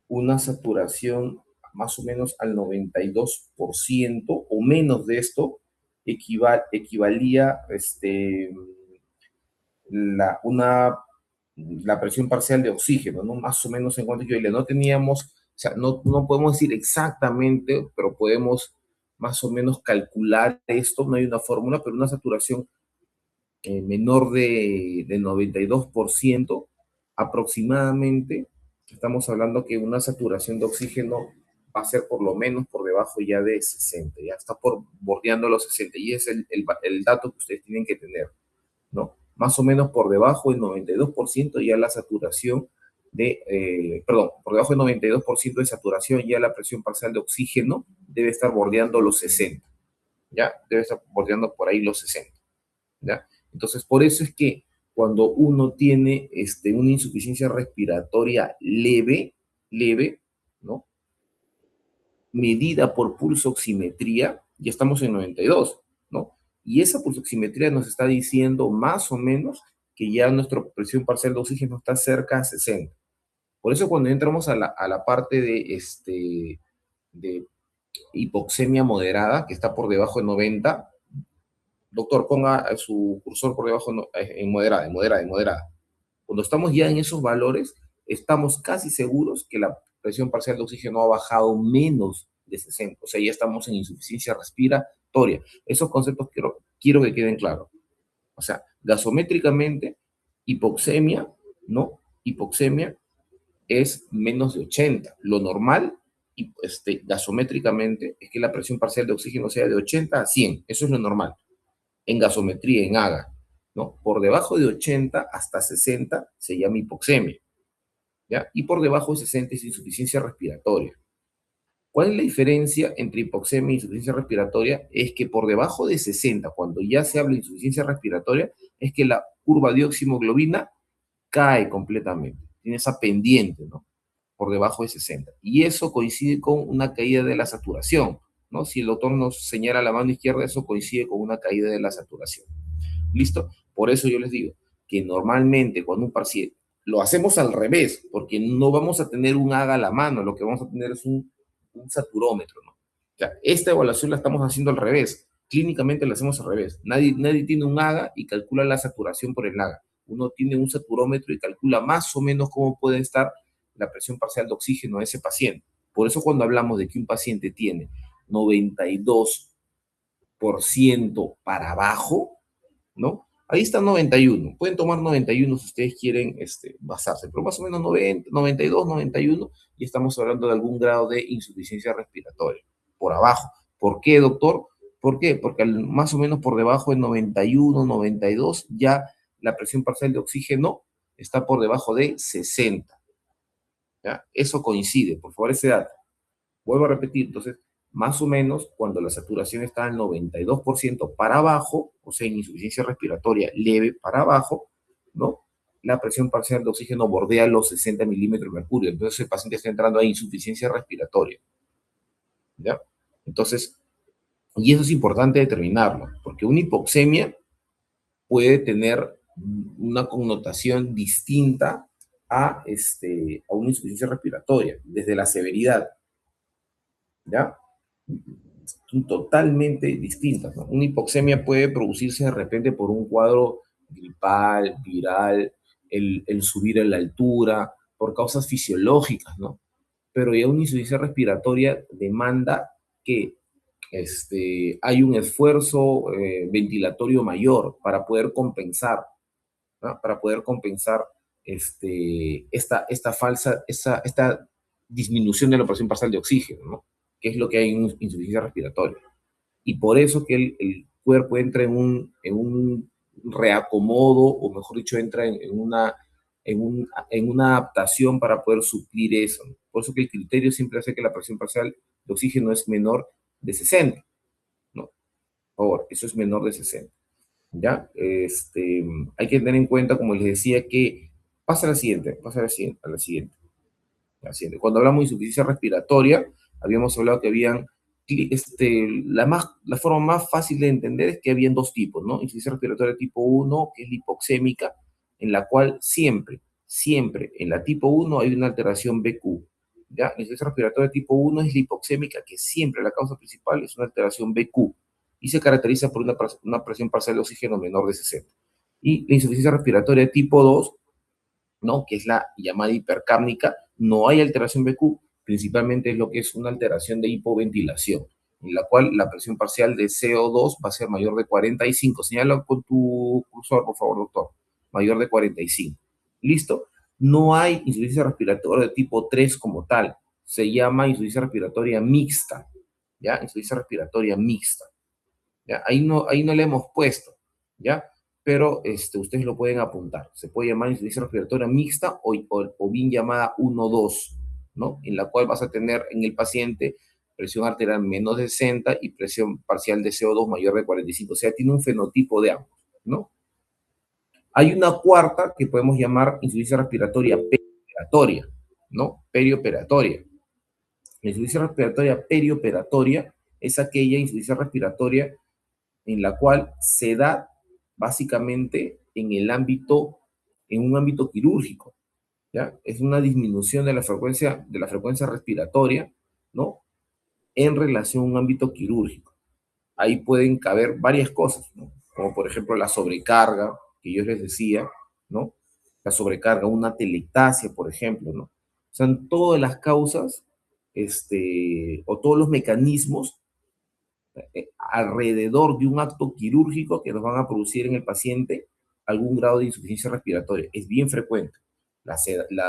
una saturación más o menos al 92% o menos de esto, equivalía una, la presión parcial de oxígeno, ¿no? Más o menos en cuanto equivale. No teníamos, o sea, no podemos decir exactamente, pero podemos más o menos calcular esto, no hay una fórmula, pero una saturación menor de 92% aproximadamente, estamos hablando que una saturación de oxígeno va a ser por lo menos por debajo ya de 60, ya está por bordeando los 60, y es el dato que ustedes tienen que tener, ¿no? Más o menos por debajo del 92% ya la saturación perdón, por debajo del 92% de saturación ya la presión parcial de oxígeno debe estar bordeando los 60, ¿ya? Debe estar bordeando por ahí los 60. ¿Ya? Entonces, por eso es que cuando uno tiene una insuficiencia respiratoria leve, ¿no? Medida por pulsoximetría, ya estamos en 92, ¿no? Y esa pulsoximetría nos está diciendo más o menos que ya nuestra presión parcial de oxígeno está cerca a 60. Por eso cuando entramos a la parte de hipoxemia moderada, que está por debajo de 90, doctor, ponga su cursor por debajo en moderada, en moderada. Cuando estamos ya en esos valores, estamos casi seguros que la presión parcial de oxígeno ha bajado menos de 60, o sea, ya estamos en insuficiencia respiratoria. Esos conceptos quiero que queden claros. O sea, gasométricamente, hipoxemia, ¿no? Hipoxemia es menos de 80. Lo normal, gasométricamente, es que la presión parcial de oxígeno sea de 80 a 100. Eso es lo normal en gasometría, en AGA, ¿no? Por debajo de 80 hasta 60 se llama hipoxemia, ¿ya? Y por debajo de 60 es insuficiencia respiratoria. ¿Cuál es la diferencia entre hipoxemia e insuficiencia respiratoria? Es que por debajo de 60, cuando ya se habla de insuficiencia respiratoria, es que la curva de oximoglobina cae completamente, tiene esa pendiente, ¿no? Por debajo de 60. Y eso coincide con una caída de la saturación, ¿no? Si el doctor nos señala la mano izquierda, eso coincide con una caída de la saturación. ¿Listo? Por eso yo les digo que normalmente cuando un paciente lo hacemos al revés, porque no vamos a tener un AGA a la mano, lo que vamos a tener es un saturómetro, ¿no? O sea, esta evaluación la estamos haciendo al revés. Clínicamente la hacemos al revés. Nadie tiene un AGA y calcula la saturación por el AGA. Uno tiene un saturómetro y calcula más o menos cómo puede estar la presión parcial de oxígeno de ese paciente. Por eso cuando hablamos de que un paciente tiene 92% para abajo, ¿no? Ahí está 91. Pueden tomar 91 si ustedes quieren basarse, pero más o menos 90, 92, 91, y estamos hablando de algún grado de insuficiencia respiratoria por abajo. ¿Por qué, doctor? ¿Por qué? Porque más o menos por debajo de 91, 92, ya la presión parcial de oxígeno está por debajo de 60. ¿Ya? Eso coincide, por favor, ese dato. Vuelvo a repetir, entonces, más o menos cuando la saturación está al 92% para abajo, o sea, en insuficiencia respiratoria leve para abajo, ¿no? La presión parcial de oxígeno bordea los 60 milímetros de mercurio. Entonces, el paciente está entrando a insuficiencia respiratoria, ¿ya? Entonces, y eso es importante determinarlo, porque una hipoxemia puede tener una connotación distinta a una insuficiencia respiratoria, desde la severidad, ¿ya? Son totalmente distintas, ¿no? Una hipoxemia puede producirse de repente por un cuadro gripal, viral, el subir a la altura, por causas fisiológicas, ¿no? Pero ya una insuficiencia respiratoria demanda que hay un esfuerzo ventilatorio mayor para poder compensar, ¿no? Para poder compensar esta disminución de la presión parcial de oxígeno, ¿no? Que es lo que hay en insuficiencia respiratoria. Y por eso que el cuerpo entra en un reacomodo, o mejor dicho, entra en una adaptación para poder suplir eso, ¿no? Por eso que el criterio siempre hace que la presión parcial de oxígeno es menor de 60, ¿no? Por favor, eso es menor de 60. ¿Ya? Hay que tener en cuenta, como les decía, que pasa a la siguiente, Cuando hablamos de insuficiencia respiratoria, habíamos hablado que habían, la forma más fácil de entender es que habían dos tipos, ¿no? Insuficiencia respiratoria tipo 1, que es la hipoxémica, en la cual siempre en la tipo 1 hay una alteración BQ, ¿ya? La insuficiencia respiratoria tipo 1 es la hipoxémica, que siempre la causa principal es una alteración BQ y se caracteriza por una presión parcial de oxígeno menor de 60. Y la insuficiencia respiratoria tipo 2, ¿no? Que es la llamada hipercápnica, no hay alteración BQ, principalmente es lo que es una alteración de hipoventilación, en la cual la presión parcial de CO2 va a ser mayor de 45. Señala con tu cursor, por favor, doctor. Mayor de 45. ¿Listo? No hay insuficiencia respiratoria de tipo 3 como tal. Se llama insuficiencia respiratoria mixta. ¿Ya? Insuficiencia respiratoria mixta. ¿Ya? Ahí no le hemos puesto, ¿ya? Pero ustedes lo pueden apuntar. Se puede llamar insuficiencia respiratoria mixta o bien llamada 1-2, ¿no? En la cual vas a tener en el paciente presión arterial menos de 60 y presión parcial de CO2 mayor de 45. O sea, tiene un fenotipo de ambos, ¿no? Hay una cuarta que podemos llamar insuficiencia respiratoria perioperatoria, ¿no? Perioperatoria. La insuficiencia respiratoria perioperatoria es aquella insuficiencia respiratoria en la cual se da básicamente en un ámbito quirúrgico, ¿ya? Es una disminución de la frecuencia respiratoria, ¿no? En relación a un ámbito quirúrgico. Ahí pueden caber varias cosas, ¿no? Como por ejemplo la sobrecarga, que yo les decía, ¿no? La sobrecarga, una telectasia, por ejemplo, ¿no? O sea, todas las causas, o todos los mecanismos alrededor de un acto quirúrgico que nos van a producir en el paciente algún grado de insuficiencia respiratoria. Es bien frecuente.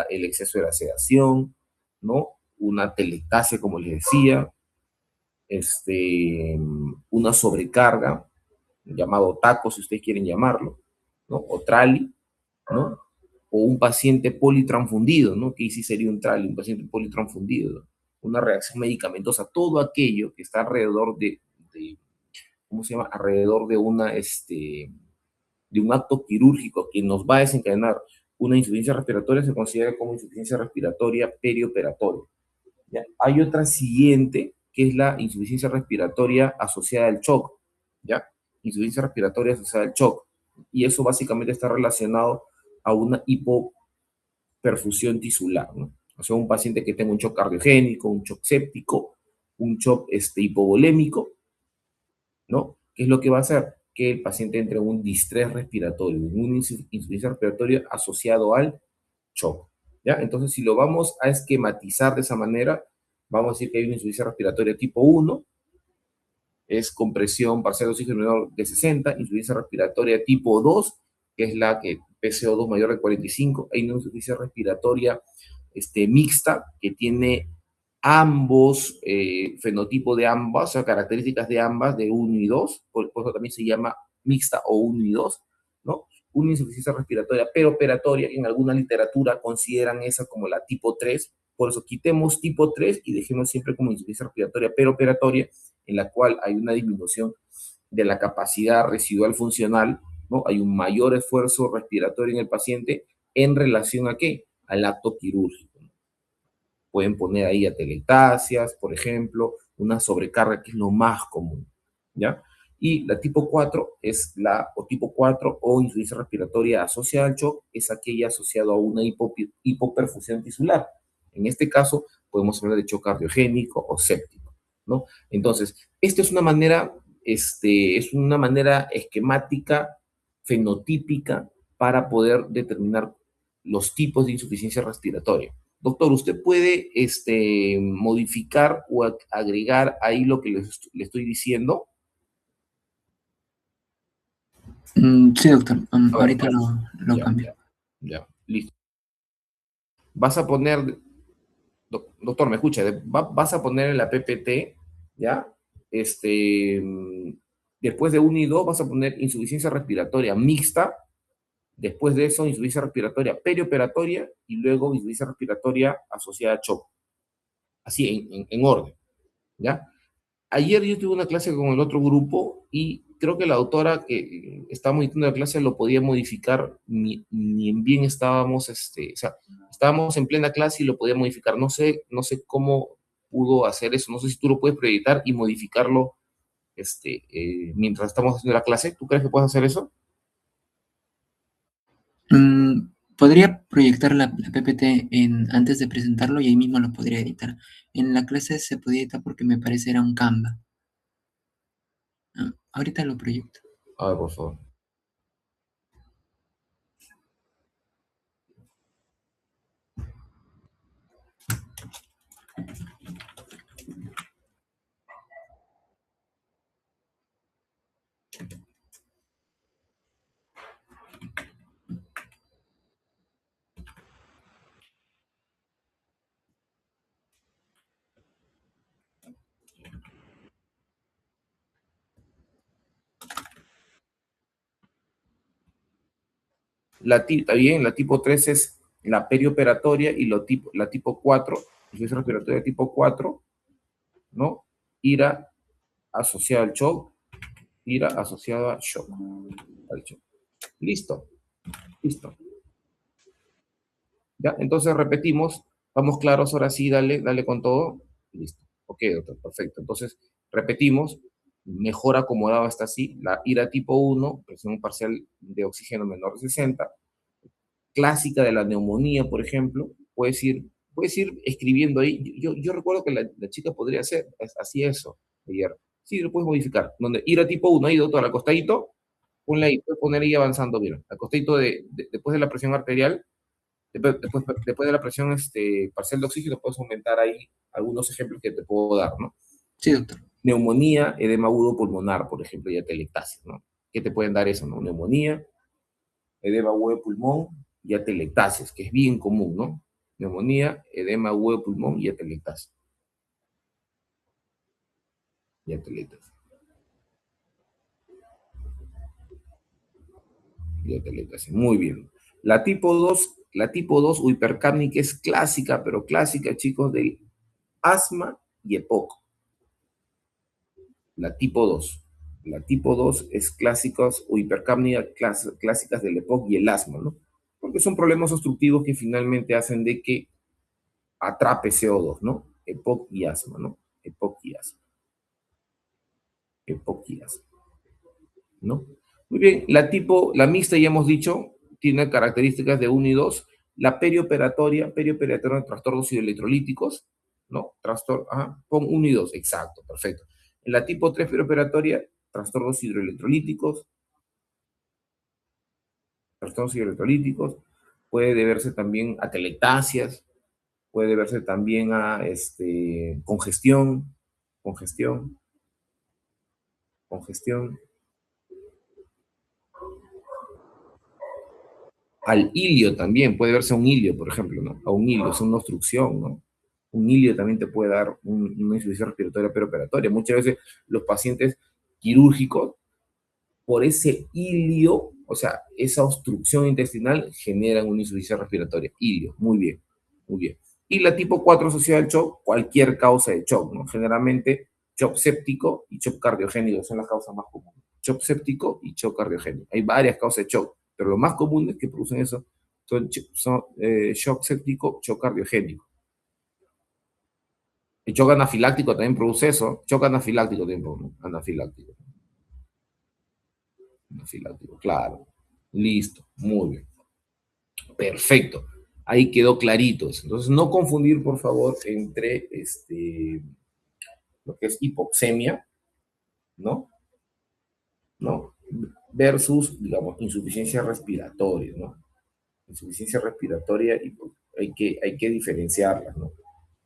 El exceso de la sedación, ¿no? Una telectasia, como les decía, una sobrecarga, llamado TACO, si ustedes quieren llamarlo, ¿no? O TRALI, ¿no? O un paciente politransfundido, ¿no? Que sí sería un TRALI, un paciente politransfundido, ¿no? Una reacción medicamentosa, todo aquello que está alrededor de ¿cómo se llama? Alrededor de un acto quirúrgico que nos va a desencadenar una insuficiencia respiratoria, se considera como insuficiencia respiratoria perioperatoria. ¿Ya? Hay otra siguiente, que es la insuficiencia respiratoria asociada al shock, ¿ya? Insuficiencia respiratoria asociada al shock. Y eso básicamente está relacionado a una hipoperfusión tisular, ¿no? O sea, un paciente que tenga un shock cardiogénico, un shock séptico, un shock hipovolémico, ¿no? ¿Qué es lo que va a hacer? Que el paciente entre en un distrés respiratorio, en una insuficiencia respiratoria asociado al shock, ¿ya? Entonces, si lo vamos a esquematizar de esa manera, vamos a decir que hay una insuficiencia respiratoria tipo 1, es compresión parcial de oxígeno menor de 60, insuficiencia respiratoria tipo 2, que es la que PCO2 mayor de 45, hay una insuficiencia respiratoria mixta, que tiene ambos, fenotipos de ambas, o sea, características de ambas, de 1 y 2, por eso también se llama mixta o 1 y 2, ¿no? Una insuficiencia respiratoria peroperatoria, en alguna literatura consideran esa como la tipo 3, por eso quitemos tipo 3 y dejemos siempre como insuficiencia respiratoria peroperatoria, en la cual hay una disminución de la capacidad residual funcional, ¿no? Hay un mayor esfuerzo respiratorio en el paciente en relación a qué? Al acto quirúrgico. Pueden poner ahí atelectasias, por ejemplo, una sobrecarga, que es lo más común, ¿ya? Y la tipo 4 o tipo 4 o insuficiencia respiratoria asociada al shock, es aquella asociada a una hipoperfusión tisular. En este caso, podemos hablar de shock cardiogénico o séptico, ¿no? Entonces, esta es una manera esquemática, fenotípica, para poder determinar los tipos de insuficiencia respiratoria. Doctor, ¿usted puede modificar o agregar ahí lo que le estoy diciendo? Sí, doctor. A ver, Ahorita lo ya, cambio. ya, ya, listo. Vas a poner, doctor, ¿me escucha? Vas a poner en la PPT, ¿ya? Después de 1 y 2 vas a poner insuficiencia respiratoria mixta. Después de eso, insuficiencia respiratoria perioperatoria y luego insuficiencia respiratoria asociada a shock. Así, en orden, ¿ya? Ayer yo tuve una clase con el otro grupo y creo que la doctora que estaba dictando la clase lo podía modificar, ni en bien estábamos, o sea, estábamos en plena clase y lo podía modificar. No sé cómo pudo hacer eso, no sé si tú lo puedes proyectar y modificarlo mientras estamos haciendo la clase. ¿Tú crees que puedes hacer eso? Podría proyectar la PPT antes de presentarlo y ahí mismo lo podría editar. En la clase se podía editar porque me parece era un Canva. Ahorita lo proyecto. A ver, por favor. Está bien, la tipo 3 es la perioperatoria y la tipo 4, insuficiencia respiratoria tipo 4, ¿no? IRA asociada al shock, IRA asociada al shock. Listo, listo. ¿Ya? Entonces repetimos, vamos claros, ahora sí, dale con todo. Listo. Ok, doctor, perfecto. Entonces repetimos, mejor acomodado está así, la IRA tipo 1, presión parcial de oxígeno menor de 60, clásica de la neumonía, por ejemplo, puedes ir escribiendo ahí. Yo recuerdo que la chica podría hacer así eso ayer. Sí, lo puedes modificar. Donde IRA tipo 1, ahí, doctor, al costadito, ponle ahí, puedes poner ahí avanzando, mira, al costadito después de la presión arterial, después de la presión parcial de oxígeno, puedes aumentar ahí algunos ejemplos que te puedo dar, ¿no? Sí, doctor. Neumonía, edema agudo pulmonar, por ejemplo, y atelectasis, ¿no? ¿Qué te pueden dar eso, no? Neumonía, edema agudo de pulmón y atelectasis, que es bien común, ¿no? Neumonía, edema agudo de pulmón y atelectasis. Y atelectasis. Y atelectasis. Muy bien. La tipo 2 hipercápnica es clásica, pero clásica, chicos, del asma y EPOC. La tipo 2. La tipo 2 es clásicas o hipercapnia clásicas del EPOC y el asma, ¿no? Porque son problemas obstructivos que finalmente hacen de que atrape CO2, ¿no? EPOC y asma, ¿no? EPOC y asma. EPOC y asma, ¿no? Muy bien, la mixta ya hemos dicho, tiene características de 1 y 2. La perioperatoria de trastornos hidroelectrolíticos, ¿no? Pon 1 y 2, exacto, perfecto. En la tipo 3 perioperatoria, trastornos hidroelectrolíticos, puede deberse también a telectasias, puede deberse también a congestión, congestión, congestión, al hilio también, puede verse a un hilio, por ejemplo, ¿no? A un hilio, es una obstrucción, ¿no? Un hilio también te puede dar una insuficiencia respiratoria peroperatoria. Muchas veces los pacientes quirúrgicos, por ese hilio, o sea, esa obstrucción intestinal, generan una insuficiencia respiratoria. Hilio, muy bien, muy bien. Y la tipo 4 asociada al shock, cualquier causa de shock, ¿no? Generalmente, shock séptico y shock cardiogénico son las causas más comunes. Shock séptico y shock cardiogénico. Hay varias causas de shock, pero lo más comunes que producen eso son shock séptico, shock cardiogénico. El shock anafiláctico también produce eso. Shock anafiláctico también produce. Anafiláctico. Anafiláctico, claro. Listo, muy bien. Perfecto. Ahí quedó clarito eso. Entonces, no confundir, por favor, entre lo que es hipoxemia, ¿no? ¿No? Versus, digamos, insuficiencia respiratoria, ¿no? Insuficiencia respiratoria y hay que diferenciarlas, ¿no?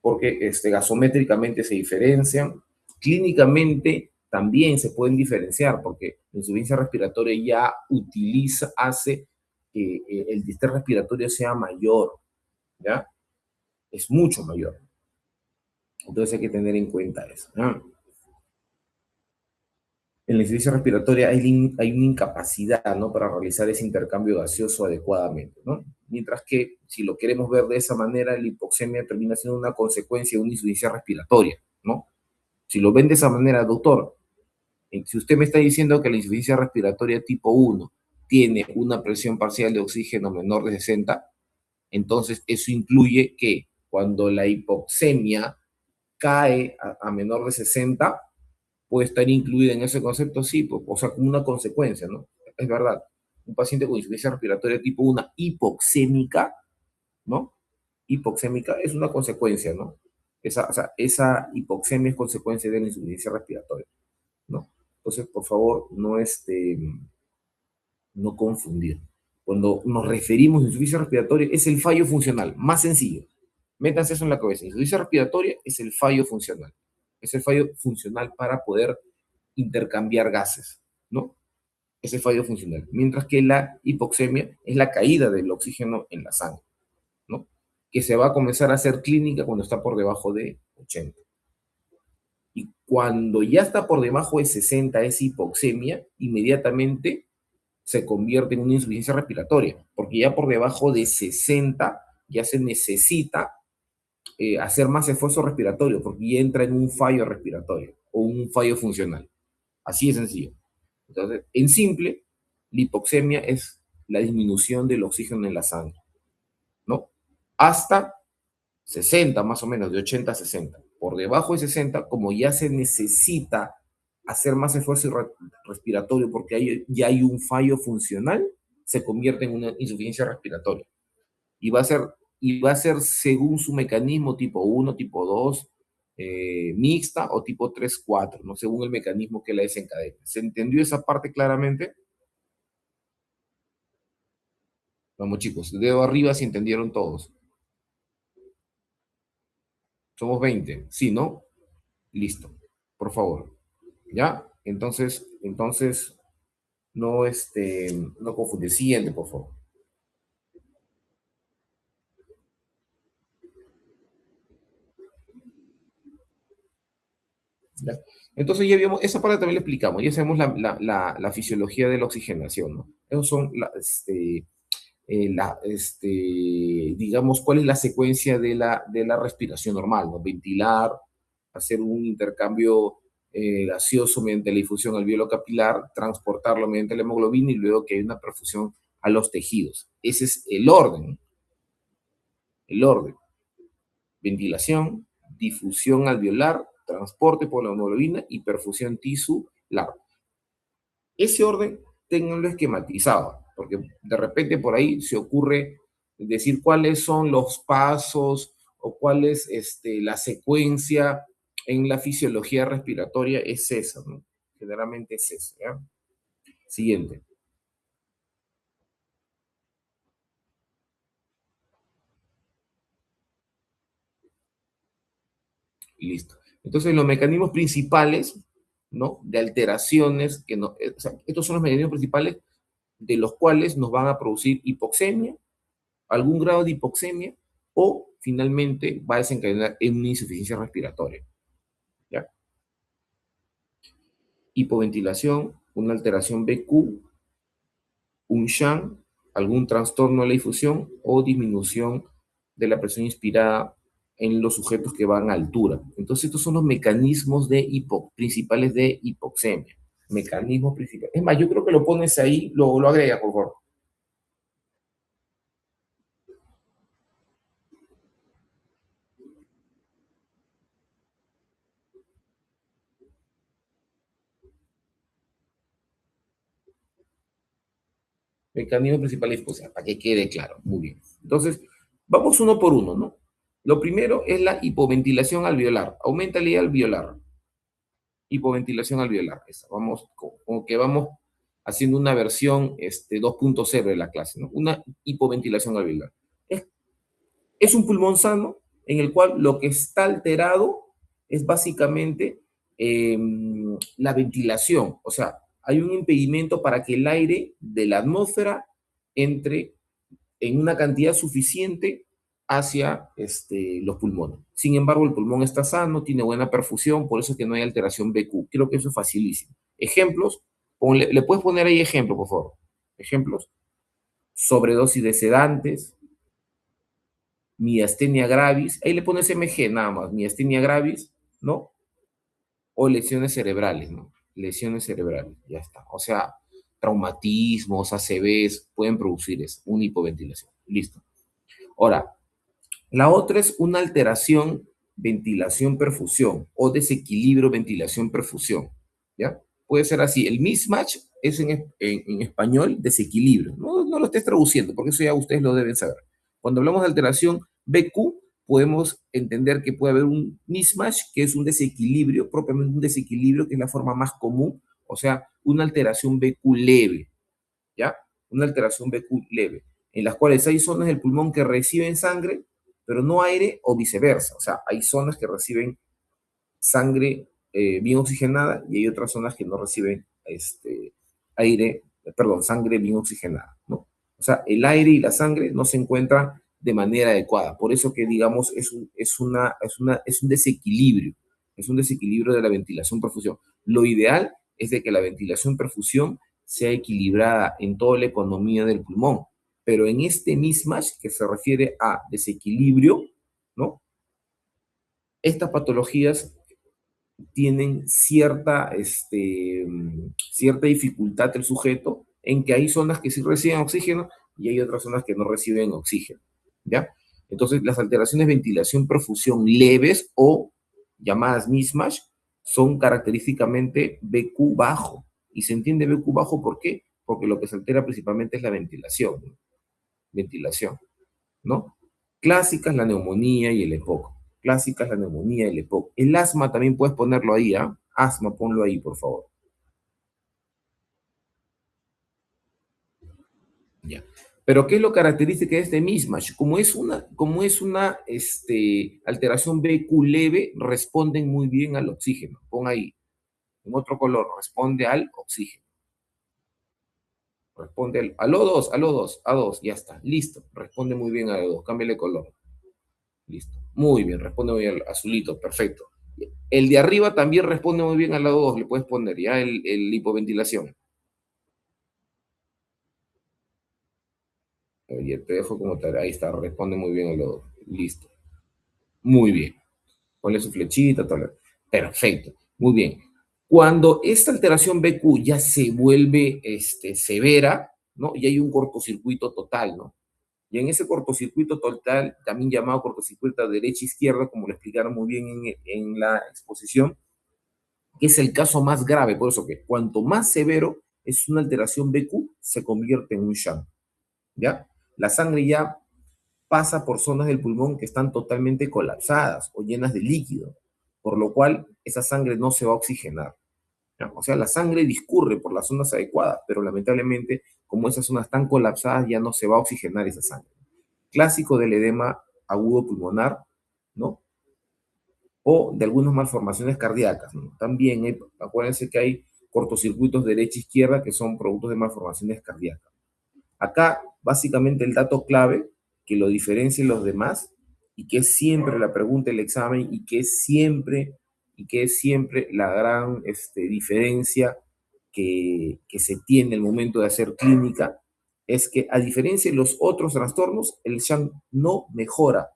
Porque gasométricamente se diferencian, clínicamente también se pueden diferenciar, porque la insuficiencia respiratoria ya hace que el distrés respiratorio sea mayor, ¿ya? Es mucho mayor. Entonces hay que tener en cuenta eso, ¿no? En la insuficiencia respiratoria hay una incapacidad, ¿no? Para realizar ese intercambio gaseoso adecuadamente, ¿no? Mientras que, si lo queremos ver de esa manera, la hipoxemia termina siendo una consecuencia de una insuficiencia respiratoria, ¿no? Si lo ven de esa manera, doctor, si usted me está diciendo que la insuficiencia respiratoria tipo 1 tiene una presión parcial de oxígeno menor de 60, entonces eso incluye que cuando la hipoxemia cae a menor de 60, puede estar incluida en ese concepto, sí, o sea, como una consecuencia, ¿no? Es verdad. un paciente con insuficiencia respiratoria tipo 1 hipoxémica, ¿no? Hipoxémica es una consecuencia, ¿no? O sea, esa hipoxemia es consecuencia de la insuficiencia respiratoria, ¿no? Entonces, por favor, no confundir. Cuando nos referimos a insuficiencia respiratoria, es el fallo funcional, más sencillo. Métanse eso en la cabeza. Insuficiencia respiratoria es el fallo funcional. Es el fallo funcional para poder intercambiar gases, ¿no? Ese fallo funcional. Mientras que la hipoxemia es la caída del oxígeno en la sangre, ¿no? Que se va a comenzar a hacer clínica cuando está por debajo de 80. Y cuando ya está por debajo de 60 es hipoxemia, inmediatamente se convierte en una insuficiencia respiratoria, porque ya por debajo de 60 ya se necesita hacer más esfuerzo respiratorio, porque ya entra en un fallo respiratorio o un fallo funcional. Así de sencillo. Entonces, en simple, la hipoxemia es la disminución del oxígeno en la sangre, ¿no? Hasta 60 más o menos, de 80 a 60. Por debajo de 60, como ya se necesita hacer más esfuerzo respiratorio porque ya hay un fallo funcional, se convierte en una insuficiencia respiratoria. Y va a ser, y va a ser según su mecanismo tipo 1, tipo 2, mixta o tipo 3, 4, ¿no? Según el mecanismo que la desencadena. ¿Se entendió esa parte claramente? Vamos chicos, dedo arriba si entendieron todos. Somos 20, ¿sí, no? Listo, por favor. ¿Ya? Entonces, no, no confundir. Siguiente, por favor. ¿Ya? Entonces ya vimos, esa parte también la explicamos, ya sabemos la fisiología de la oxigenación, ¿no? Esos son, digamos, cuál es la secuencia de la respiración normal, ¿no? Ventilar, hacer un intercambio gaseoso mediante la difusión alveolo capilar, transportarlo mediante la hemoglobina y luego que hay una perfusión a los tejidos. Ese es el orden. El orden. Ventilación, difusión alveolar, transporte por la hemoglobina y perfusión tisular. Ese orden, ténganlo esquematizado, porque de repente por ahí se ocurre decir cuáles son los pasos o cuál es la secuencia en la fisiología respiratoria, es esa, ¿no? Generalmente es esa, ¿ya? Siguiente. Listo. Entonces, los mecanismos principales, ¿no? De alteraciones, o sea, estos son los mecanismos principales de los cuales nos van a producir hipoxemia, algún grado de hipoxemia, o finalmente va a desencadenar en una insuficiencia respiratoria. ¿Ya? Hipoventilación, una alteración BQ, un SHAN, algún trastorno de la difusión o disminución de la presión inspirada en los sujetos que van a altura. Entonces, estos son los mecanismos principales de hipoxemia. Mecanismos principales. Es más, yo creo que lo pones ahí, lo agrega, por favor. Mecanismo principal de hipoxemia, para que quede claro. Muy bien. Entonces, vamos uno por uno, ¿no? Lo primero es la hipoventilación alveolar. Aumenta la alveolar. Hipoventilación alveolar. Esa. Vamos, como que vamos haciendo una versión 2.0 de la clase, ¿no? Una hipoventilación alveolar. Es un pulmón sano en el cual lo que está alterado es básicamente la ventilación. O sea, hay un impedimento para que el aire de la atmósfera entre en una cantidad suficiente hacia los pulmones. Sin embargo, el pulmón está sano, tiene buena perfusión, por eso es que no hay alteración BQ. Creo que eso es facilísimo. Ejemplos, le puedes poner ahí ejemplos, por favor. Ejemplos, sobredosis de sedantes, miastenia gravis, ahí le pones MG nada más, miastenia gravis, ¿no? O lesiones cerebrales, ¿no? Lesiones cerebrales, ya está. O sea, traumatismos, ACVs, pueden producir eso, una hipoventilación. Listo. Ahora, la otra es una alteración ventilación-perfusión o desequilibrio ventilación-perfusión, ¿ya? Puede ser así, el mismatch es en español desequilibrio. No, no lo estés traduciendo, porque eso ya ustedes lo deben saber. Cuando hablamos de alteración BQ, podemos entender que puede haber un mismatch, que es un desequilibrio, propiamente un desequilibrio, que es la forma más común, o sea, una alteración BQ leve, ¿ya? Una alteración BQ leve, en las cuales hay zonas del pulmón que reciben sangre, pero no aire, o viceversa. O sea, hay zonas que reciben sangre bien oxigenada y hay otras zonas que no reciben aire, perdón, sangre bien oxigenada, ¿no? O sea, el aire y la sangre no se encuentran de manera adecuada. Por eso que, digamos, es un desequilibrio de la ventilación-perfusión. Lo ideal es de que la ventilación-perfusión sea equilibrada en toda la economía del pulmón, pero en este mismatch que se refiere a desequilibrio, ¿no? Estas patologías tienen cierta dificultad el sujeto en que hay zonas que sí reciben oxígeno y hay otras zonas que no reciben oxígeno, ¿ya? Entonces, las alteraciones de ventilación-perfusión leves o llamadas mismatch son característicamente BQ bajo. Y se entiende BQ bajo, ¿por qué? Porque lo que se altera principalmente es la ventilación, ¿no? Ventilación, ¿no? Clásicas, la neumonía y el EPOC. Clásicas, la neumonía y el EPOC. El asma también puedes ponerlo ahí, ¿ah? Asma, ponlo ahí, por favor. Ya. Pero, ¿qué es lo característico de este mismatch? Como es una alteración BQ leve, responden muy bien al oxígeno. Pon ahí, en otro color, responde al oxígeno. Responde al O2, al O2, A2, ya está, listo. Responde muy bien al O2, cámbiale color. Listo. Muy bien, responde muy bien al azulito, perfecto. El de arriba también responde muy bien al lado 2, le puedes poner ya el hipoventilación. Oye, te dejo como tal, ahí está, responde muy bien al lado 2. Listo. Muy bien. Ponle su flechita, tal. Perfecto. Muy bien. Cuando esta alteración BQ ya se vuelve severa, ¿no? Y hay un cortocircuito total, ¿no? Y en ese cortocircuito total, también llamado cortocircuito derecha-izquierda, como lo explicaron muy bien en la exposición, que es el caso más grave, por eso que cuanto más severo es una alteración BQ, se convierte en un shunt, ¿ya? La sangre ya pasa por zonas del pulmón que están totalmente colapsadas o llenas de líquido, por lo cual esa sangre no se va a oxigenar, ¿ya? O sea, la sangre discurre por las zonas adecuadas, pero lamentablemente, como esas zonas están colapsadas, ya no se va a oxigenar esa sangre. Clásico del edema agudo pulmonar, ¿no? O de algunas malformaciones cardíacas, ¿no? También acuérdense que hay cortocircuitos derecha-izquierda que son productos de malformaciones cardíacas. Acá, básicamente, el dato clave que lo diferencia de los demás y que es siempre la pregunta del examen y que es siempre la gran diferencia que se tiene en el momento de hacer clínica, es que a diferencia de los otros trastornos, el SHANT no mejora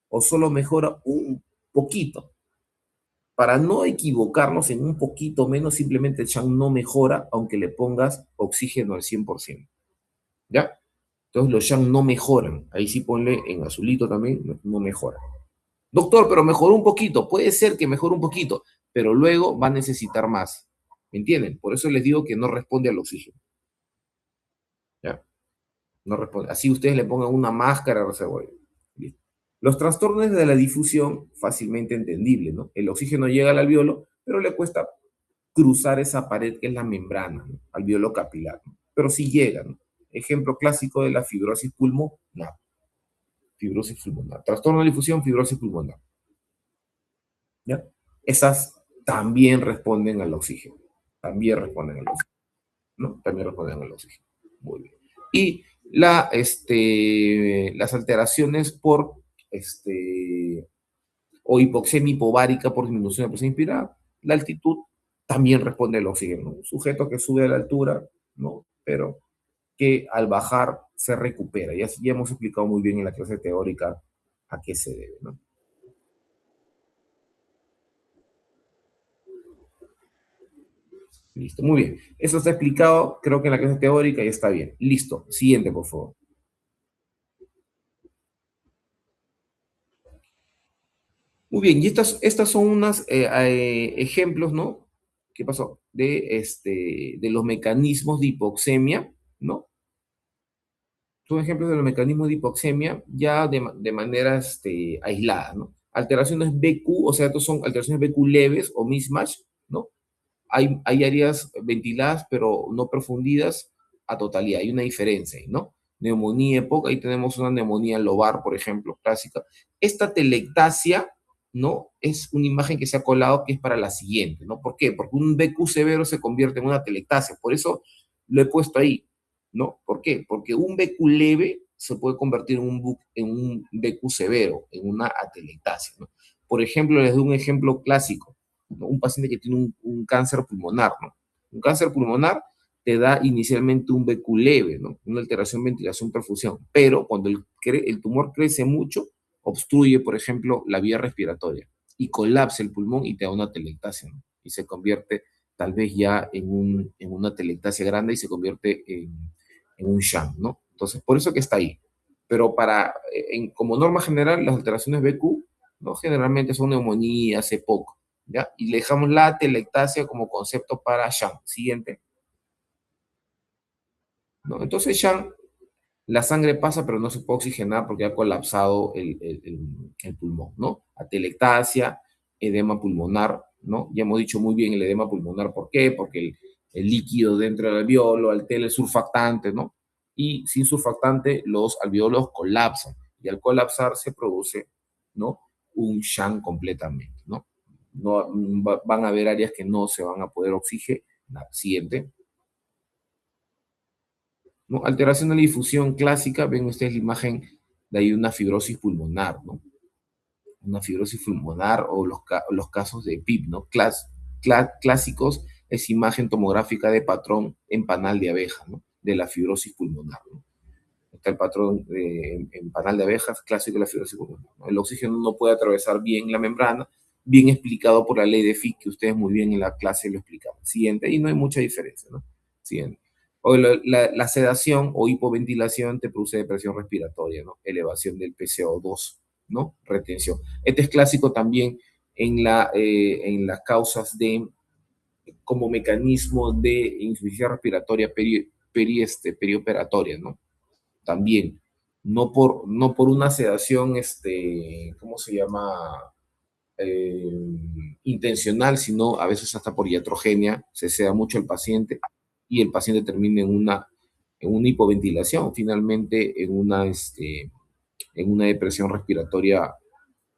o solo mejora un poquito. Para no equivocarnos en un poquito menos, simplemente el SHANT no mejora aunque le pongas oxígeno al 100%. ¿Ya? Entonces los SHANT no mejoran. Ahí sí ponle en azulito también, no, no mejora. Doctor, pero mejoró un poquito. Puede ser que mejore un poquito, pero luego va a necesitar más. ¿Me entienden? Por eso les digo que no responde al oxígeno. ¿Ya? No responde. Así ustedes le pongan una máscara reservorio. ¿Listo? Los trastornos de la difusión, fácilmente entendible, ¿no? El oxígeno llega al alveolo, pero le cuesta cruzar esa pared que es la membrana, ¿no? Alveolo capilar, ¿no? Pero sí llega, ¿no? Ejemplo clásico de la fibrosis pulmonar. Fibrosis pulmonar. Trastorno de difusión, fibrosis pulmonar. ¿Ya? Esas también responden al oxígeno. También responden al oxígeno. ¿No? También responden al oxígeno. Muy bien. Y las alteraciones por o hipoxemia hipovárica por disminución de presión inspirada, la altitud también responde al oxígeno. Un sujeto que sube a la altura, ¿no? Pero que al bajar se recupera. Ya hemos explicado muy bien en la clase teórica a qué se debe, ¿no? Listo, muy bien. Eso está explicado, creo que en la clase teórica ya está bien. Listo. Siguiente, por favor. Muy bien, y estas son unos ejemplos, ¿no? ¿qué pasó? De los mecanismos de hipoxemia, ¿no? Son ejemplos de los mecanismos de hipoxemia ya de manera aislada, ¿no? Alteraciones BQ, o sea, estos son alteraciones BQ leves o mismatch, ¿no? Hay áreas ventiladas, pero no profundidas a totalidad. Hay una diferencia, ¿no? Neumonía EPOC, ahí tenemos una neumonía lobar, por ejemplo, clásica. Esta telectasia, ¿no? Es una imagen que se ha colado que es para la siguiente, ¿no? ¿Por qué? Porque un BQ severo se convierte en una telectasia. Por eso lo he puesto ahí, ¿no? ¿Por qué? Porque un BQ leve se puede convertir en un BQ severo, en una atelectasia, ¿no? Por ejemplo, les doy un ejemplo clásico, ¿no? Un paciente que tiene un cáncer pulmonar, ¿no? Un cáncer pulmonar te da inicialmente un BQ leve, ¿no? Una alteración, ventilación, perfusión, pero cuando el tumor crece mucho, obstruye, por ejemplo, la vía respiratoria y colapsa el pulmón y te da una telectasia, ¿no? Y se convierte tal vez ya en una telectasia grande y se convierte en un shunt, ¿no? Entonces, por eso que está ahí. Pero como norma general, las alteraciones BQ, ¿no? Generalmente son neumonía, hace poco, ¿ya? Y le dejamos la telectasia como concepto para shunt. Siguiente, ¿no? Entonces, shunt, la sangre pasa, pero no se puede oxigenar porque ha colapsado el pulmón, ¿no? Atelectasia, edema pulmonar, ¿no? Ya hemos dicho muy bien el edema pulmonar, ¿por qué? Porque el líquido dentro del alveolo altera el surfactante, ¿no? Y sin surfactante los alveolos colapsan y al colapsar se produce, ¿no? Un shunt completamente, ¿no? No van a haber áreas que no se van a poder oxigenar. Siguiente. ¿No? Alteración de la difusión clásica, ven ustedes la imagen de ahí una fibrosis pulmonar, ¿no? Una fibrosis pulmonar o los casos de PIP, ¿no? Clásicos es imagen tomográfica de patrón en panal de abeja, ¿no? De la fibrosis pulmonar, ¿no? Está el patrón en panal de abejas clásico de la fibrosis pulmonar, ¿no? El oxígeno no puede atravesar bien la membrana, bien explicado por la ley de Fick, que ustedes muy bien en la clase lo explicaban. Siguiente, y no hay mucha diferencia, ¿no? Siguiente. O la sedación o hipoventilación te produce depresión respiratoria, ¿no? Elevación del PCO2, ¿no? Retención. Este es clásico también en las causas como mecanismo de insuficiencia respiratoria perioperatoria, ¿no? También, no por una sedación, ¿cómo se llama? Eh, Intencional, sino a veces hasta por iatrogenia, se seda mucho el paciente y el paciente termina en una hipoventilación, finalmente en una depresión respiratoria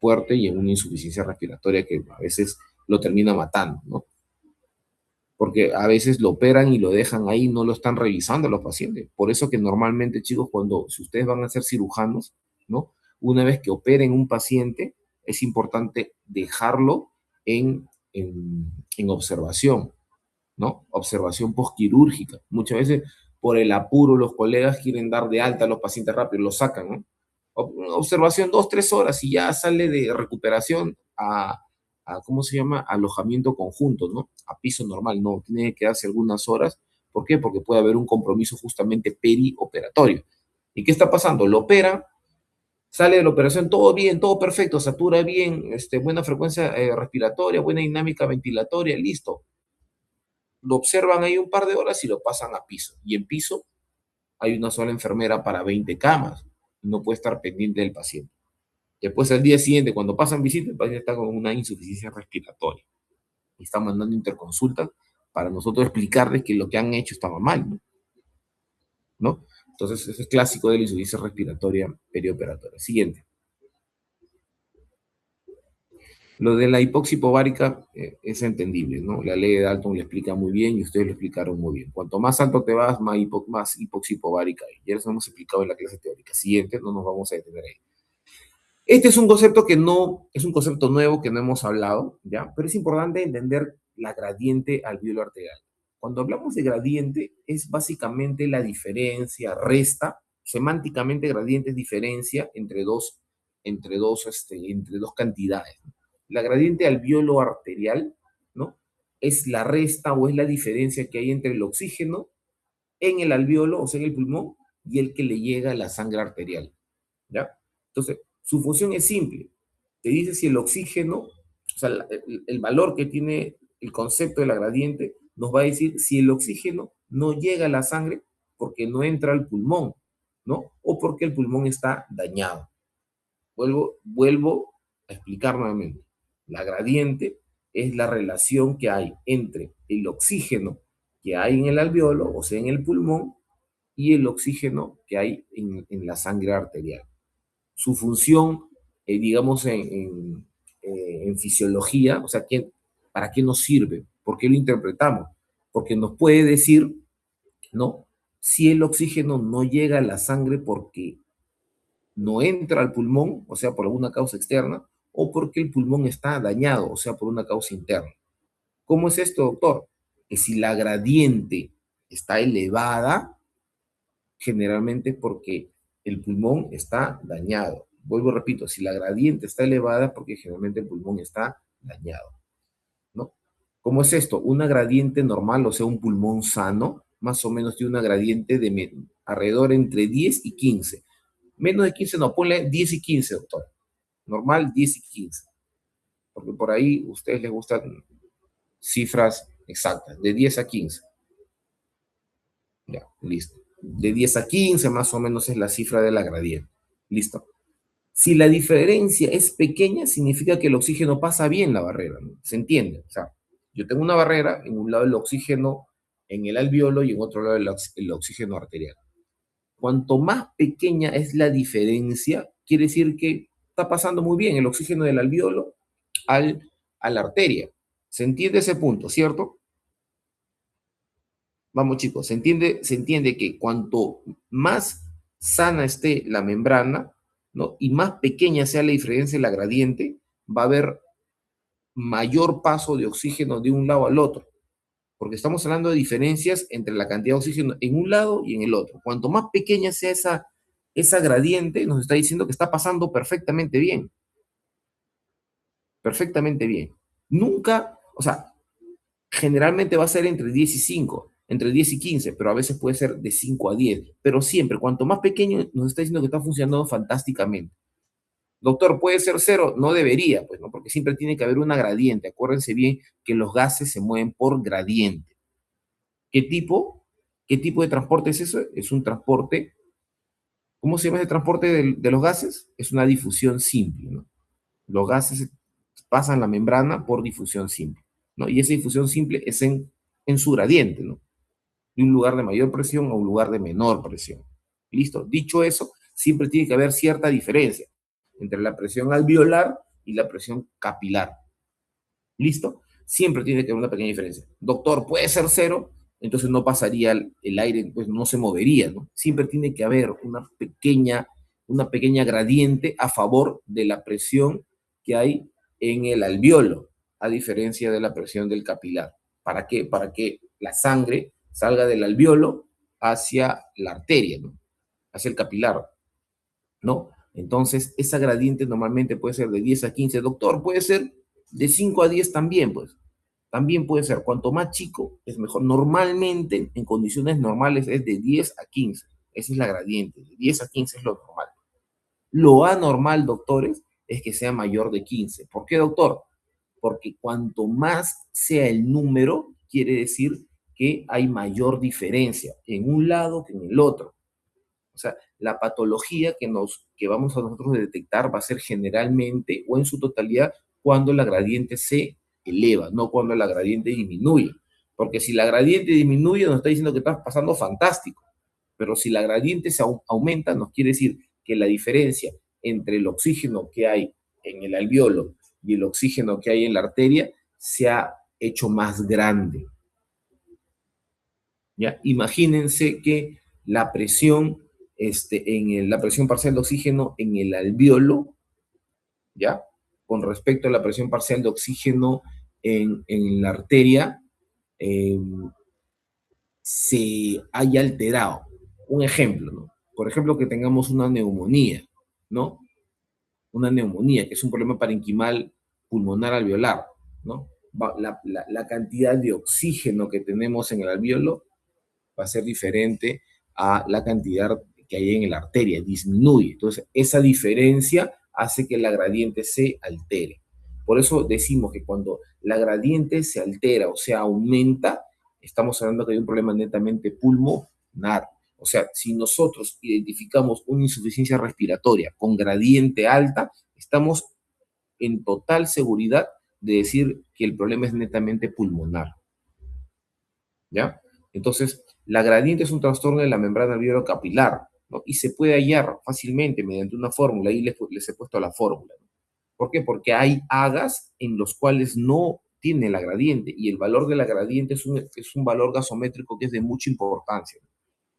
fuerte y en una insuficiencia respiratoria que a veces lo termina matando, ¿no? Porque a veces lo operan y lo dejan ahí, no lo están revisando los pacientes. Por eso que normalmente, chicos, si ustedes van a ser cirujanos, ¿no? Una vez que operen un paciente, es importante dejarlo en observación, ¿no? Observación postquirúrgica. Muchas veces, por el apuro, los colegas quieren dar de alta a los pacientes rápido, los sacan, ¿no? Observación 2, 3 horas y ya sale de recuperación ¿cómo se llama? Alojamiento conjunto, ¿no? A piso normal, no, tiene que quedarse algunas horas. ¿Por qué? Porque puede haber un compromiso justamente perioperatorio. ¿Y qué está pasando? Lo operan, sale de la operación todo bien, todo perfecto, satura bien, buena frecuencia respiratoria, buena dinámica ventilatoria, listo. Lo observan ahí un par de horas y lo pasan a piso. Y en piso hay una sola enfermera para 20 camas. No puede estar pendiente del paciente. Después, al día siguiente, cuando pasan visita, el paciente está con una insuficiencia respiratoria. Y está mandando interconsultas para nosotros explicarles que lo que han hecho estaba mal, ¿no? Entonces, ese es clásico de la insuficiencia respiratoria perioperatoria. Siguiente. Lo de la hipoxia hipovárica es entendible, ¿no? La ley de Dalton le explica muy bien y ustedes lo explicaron muy bien. Cuanto más alto te vas, más hipoxia hipovárica hay. Ya eso hemos explicado en la clase teórica. Siguiente, no nos vamos a detener ahí. Este es un concepto que no, es un concepto nuevo que no hemos hablado, ¿ya? Pero es importante entender la gradiente alveolo arterial. Cuando hablamos de gradiente, es básicamente la diferencia, resta, semánticamente gradiente es diferencia entre dos cantidades. La gradiente alveolo arterial, ¿no? Es la resta o es la diferencia que hay entre el oxígeno en el alveolo, o sea, en el pulmón, y el que le llega a la sangre arterial, ¿ya? Entonces, su función es simple. Te dice si el oxígeno, o sea, el valor que tiene el concepto de la gradiente nos va a decir si el oxígeno no llega a la sangre porque no entra al pulmón, ¿no? O porque el pulmón está dañado. Vuelvo a explicar nuevamente. La gradiente es la relación que hay entre el oxígeno que hay en el alveolo, o sea, en el pulmón, y el oxígeno que hay en la sangre arterial. Su función, digamos, en fisiología, o sea, ¿para qué nos sirve? ¿Por qué lo interpretamos? Porque nos puede decir, ¿no? Si el oxígeno no llega a la sangre porque no entra al pulmón, o sea, por alguna causa externa, o porque el pulmón está dañado, o sea, por una causa interna. ¿Cómo es esto, doctor? Que si la gradiente está elevada, generalmente porque el pulmón está dañado. Vuelvo, repito, si la gradiente está elevada, porque generalmente el pulmón está dañado, ¿no? ¿Cómo es esto? Una gradiente normal, o sea, un pulmón sano, más o menos tiene una gradiente de alrededor entre 10 y 15. Menos de 15 no, ponle 10 y 15, doctor. Normal, 10 y 15. Porque por ahí a ustedes les gustan cifras exactas, de 10 a 15. Ya, listo. De 10 a 15 más o menos es la cifra de la gradiente. Listo. Si la diferencia es pequeña, significa que el oxígeno pasa bien la barrera, ¿no? ¿Se entiende? O sea, yo tengo una barrera, en un lado el oxígeno en el alveolo y en otro lado el oxígeno arterial. Cuanto más pequeña es la diferencia, quiere decir que está pasando muy bien el oxígeno del alveolo a la arteria. ¿Se entiende ese punto, cierto? Vamos chicos, se entiende que cuanto más sana esté la membrana, ¿no? Y más pequeña sea la diferencia en la gradiente, va a haber mayor paso de oxígeno de un lado al otro, porque estamos hablando de diferencias entre la cantidad de oxígeno en un lado y en el otro. Cuanto más pequeña sea esa gradiente, nos está diciendo que está pasando perfectamente bien. Nunca, o sea, generalmente va a ser entre 10 y 5, entre 10 y 15, pero a veces puede ser de 5 a 10. Pero siempre, cuanto más pequeño, nos está diciendo que está funcionando fantásticamente. Doctor, ¿puede ser cero? No debería, pues, ¿no? Porque siempre tiene que haber una gradiente. Acuérdense bien que los gases se mueven por gradiente. ¿Qué tipo? ¿Qué tipo de transporte es eso? Es un transporte, ¿cómo se llama ese transporte de los gases? Es una difusión simple, ¿no? Los gases pasan la membrana por difusión simple, ¿no? Y esa difusión simple es en su gradiente, ¿no? De un lugar de mayor presión a un lugar de menor presión. ¿Listo? Dicho eso, siempre tiene que haber cierta diferencia entre la presión alveolar y la presión capilar. ¿Listo? Siempre tiene que haber una pequeña diferencia. Doctor, ¿puede ser cero? Entonces no pasaría el aire, pues no se movería, ¿no? Siempre tiene que haber una pequeña gradiente a favor de la presión que hay en el alveolo, a diferencia de la presión del capilar. ¿Para qué? Para que la sangre salga del alveolo hacia la arteria, ¿no? Hacia el capilar, ¿no? Entonces, esa gradiente normalmente puede ser de 10 a 15. Doctor, puede ser de 5 a 10 también, pues. También puede ser. Cuanto más chico, es mejor. Normalmente, en condiciones normales, es de 10 a 15. Esa es la gradiente. De 10 a 15 es lo normal. Lo anormal, doctores, es que sea mayor de 15. ¿Por qué, doctor? Porque cuanto más sea el número, quiere decir que hay mayor diferencia en un lado que en el otro. O sea, la patología que vamos a nosotros detectar va a ser generalmente o en su totalidad cuando la gradiente se eleva, no cuando la gradiente disminuye. Porque si la gradiente disminuye, nos está diciendo que está pasando fantástico. Pero si la gradiente se aumenta, nos quiere decir que la diferencia entre el oxígeno que hay en el alveolo y el oxígeno que hay en la arteria se ha hecho más grande. ¿Ya? Imagínense que la presión, la presión parcial de oxígeno en el alveolo, ¿ya? Con respecto a la presión parcial de oxígeno en la arteria, eh, se haya alterado. Un ejemplo, ¿no? Por ejemplo, que tengamos una neumonía, ¿no? Una neumonía, que es un problema parenquimal pulmonar alveolar, ¿no? La cantidad de oxígeno que tenemos en el alveolo va a ser diferente a la cantidad que hay en la arteria, disminuye. Entonces, esa diferencia hace que la gradiente se altere. Por eso decimos que cuando la gradiente se altera o sea aumenta, estamos hablando que hay un problema netamente pulmonar. O sea, si nosotros identificamos una insuficiencia respiratoria con gradiente alta, estamos en total seguridad de decir que el problema es netamente pulmonar. ¿Ya? Entonces, la gradiente es un trastorno de la membrana alveolo-capilar, ¿no? Y se puede hallar fácilmente mediante una fórmula, y les he puesto la fórmula, ¿no? ¿Por qué? Porque hay hagas en los cuales no tiene la gradiente, y el valor de la gradiente es un valor gasométrico que es de mucha importancia.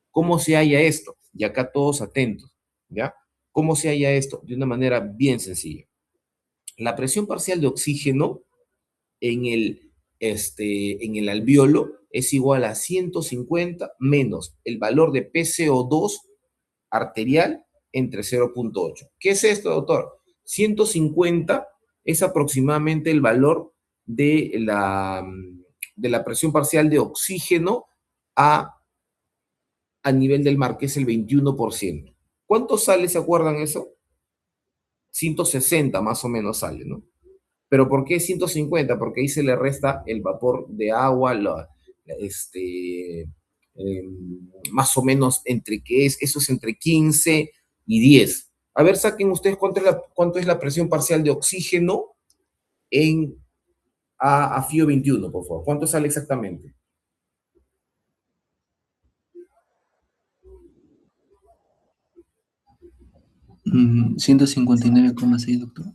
¿Cómo se halla esto? Y acá todos atentos, ¿ya? ¿Cómo se halla esto? De una manera bien sencilla. La presión parcial de oxígeno en en el alveolo es igual a 150 menos el valor de PCO2 arterial entre 0.8. ¿Qué es esto, doctor? 150 es aproximadamente el valor de la presión parcial de oxígeno a nivel del mar, que es el 21%. ¿Cuánto sale, se acuerdan eso? 160 más o menos sale, ¿no? Pero ¿por qué 150? Porque ahí se le resta el vapor de agua, más o menos entre que es, eso es entre 15 y 10. A ver, saquen ustedes cuánto es la presión parcial de oxígeno en a FIO 21, por favor. ¿Cuánto sale exactamente? 159,6, doctor.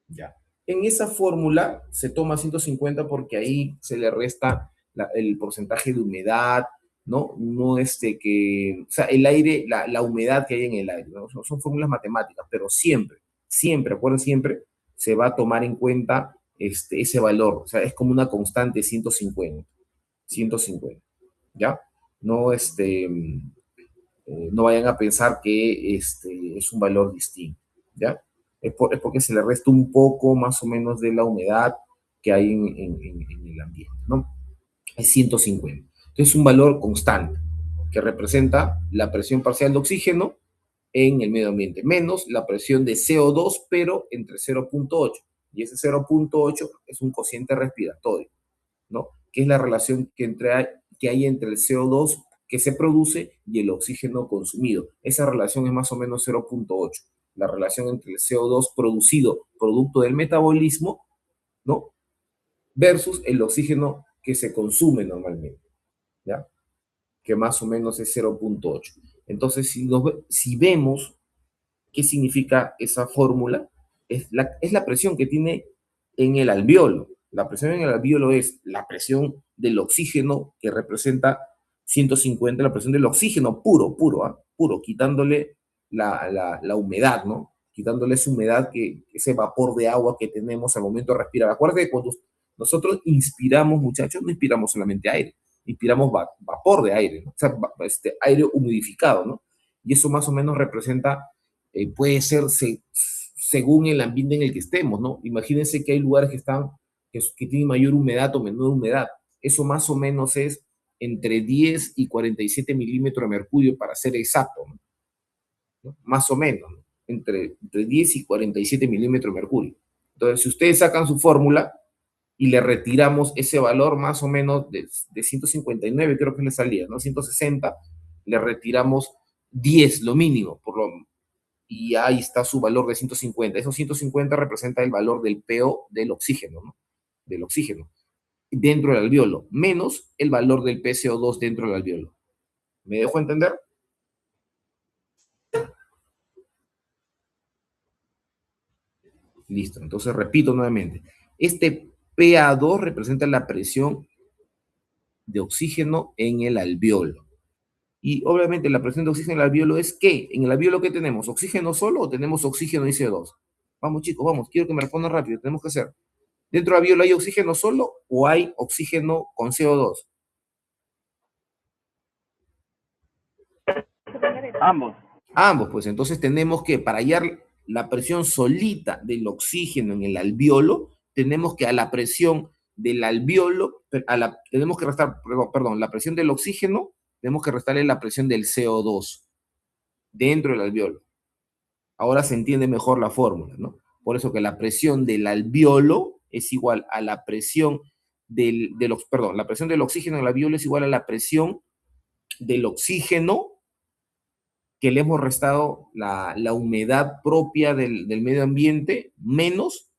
Ya. En esa fórmula se toma 150 porque ahí se le resta el porcentaje de humedad, ¿no? No o sea, el aire, la humedad que hay en el aire, ¿no? Son fórmulas matemáticas, pero siempre, acuerden siempre, se va a tomar en cuenta ese valor, o sea, es como una constante 150, ¿ya? No, no vayan a pensar que es un valor distinto, ¿ya? Es porque se le resta un poco más o menos de la humedad que hay en el ambiente, ¿no? Es 150. Entonces es un valor constante que representa la presión parcial de oxígeno en el medio ambiente, menos la presión de CO2, pero entre 0.8. Y ese 0.8 es un cociente respiratorio, ¿no? Que es la relación que hay entre el CO2 que se produce y el oxígeno consumido. Esa relación es más o menos 0.8. La relación entre el CO2 producido, producto del metabolismo, ¿no? Versus el oxígeno que se consume normalmente, ¿ya? Que más o menos es 0.8. Entonces, si vemos ¿qué significa esa fórmula? Es la presión que tiene en el alveolo. La presión en el alveolo es la presión del oxígeno que representa 150, la presión del oxígeno puro, quitándole la humedad, ¿no? Quitándole esa humedad, ese vapor de agua que tenemos al momento de respirar. Acuérdense que cuando nosotros inspiramos, muchachos, no inspiramos solamente aire, inspiramos vapor de aire, ¿no? O sea, aire humidificado, ¿no? Y eso más o menos representa puede ser según el ambiente en el que estemos, ¿no? Imagínense que hay lugares que tienen mayor humedad o menor humedad. Eso más o menos es entre 10 y 47 milímetros de mercurio, para ser exacto, ¿no? ¿No? Más o menos, ¿no? Entre 10 y 47 milímetros de mercurio. Entonces, si ustedes sacan su fórmula y le retiramos ese valor más o menos de 159, creo que le salía, ¿no? 160, le retiramos 10, lo mínimo, y ahí está su valor de 150. Esos 150 representa el valor del PO del oxígeno, ¿no? Del oxígeno dentro del alveolo, menos el valor del PCO2 dentro del alveolo. ¿Me dejo entender? Listo, entonces repito nuevamente. Este PA2 representa la presión de oxígeno en el alveolo. Y obviamente la presión de oxígeno en el alveolo es ¿qué? En el alveolo, ¿qué tenemos? ¿Oxígeno solo o tenemos oxígeno y CO2? Vamos, chicos, vamos, quiero que me respondan rápido, tenemos que hacer. ¿Dentro del alveolo hay oxígeno solo o hay oxígeno con CO2? Ambos. Ambos, pues entonces tenemos que, para hallar la presión solita del oxígeno en el alveolo, tenemos que a la presión del alveolo, tenemos que restar, perdón, la presión del oxígeno, tenemos que restarle la presión del CO2 dentro del alveolo. Ahora se entiende mejor la fórmula, ¿no? Por eso que la presión del alveolo es igual a la presión perdón, la presión del oxígeno en el alveolo es igual a la presión del oxígeno que le hemos restado la humedad propia del medio ambiente menos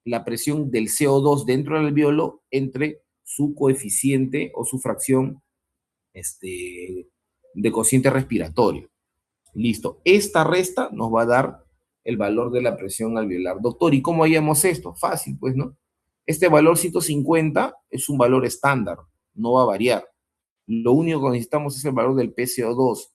la presión del CO2 dentro del alveolo entre su coeficiente o su fracción de cociente respiratorio. Listo. Esta resta nos va a dar el valor de la presión alveolar. Doctor, ¿y cómo hallamos esto? Fácil, pues, ¿no? Este valor 150 es un valor estándar, no va a variar. Lo único que necesitamos es el valor del PCO2.